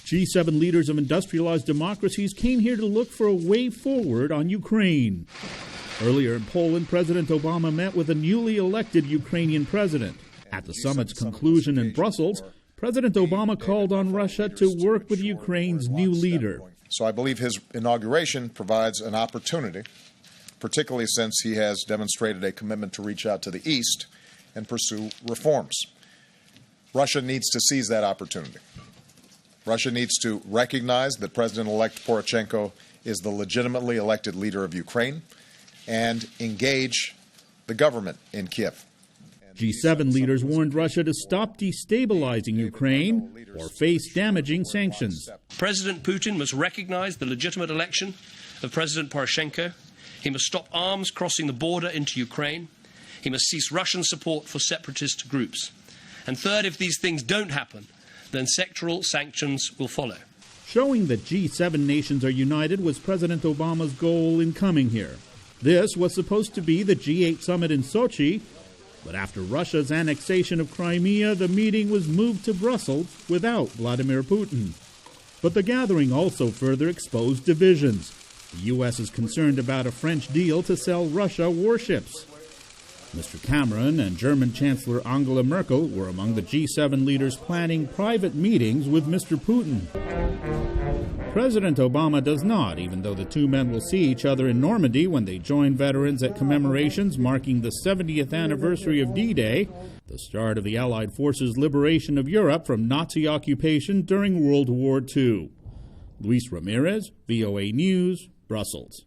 G7 leaders of industrialized democracies came here to look for a way forward on Ukraine. Earlier in Poland, President Obama met with a newly elected Ukrainian president. At the summit's conclusion in Brussels, President Obama called on Russia to work with Ukraine's new leader. So I believe his inauguration provides an opportunity, particularly since he has demonstrated a commitment to reach out to the East and pursue reforms. Russia needs to seize that opportunity. Russia needs to recognize that President-elect Poroshenko is the legitimately elected leader of Ukraine and engage the government in Kyiv. G7 leaders warned Russia to stop destabilizing Ukraine or face damaging sanctions. President Putin must recognize the legitimate election of President Poroshenko. He must stop arms crossing the border into Ukraine. He must cease Russian support for separatist groups. And third, if these things don't happen, then sectoral sanctions will follow. Showing that G7 nations are united was President Obama's goal in coming here. This was supposed to be the G8 summit in Sochi, but after Russia's annexation of Crimea, the meeting was moved to Brussels without Vladimir Putin. But the gathering also further exposed divisions. The U.S. is concerned about a French deal to sell Russia warships. Mr. Cameron and German Chancellor Angela Merkel were among the G7 leaders planning private meetings with Mr. Putin. President Obama does not, even though the two men will see each other in Normandy when they join veterans at commemorations marking the 70th anniversary of D-Day, the start of the Allied forces' liberation of Europe from Nazi occupation during World War II. Luis Ramirez, VOA News, Brussels.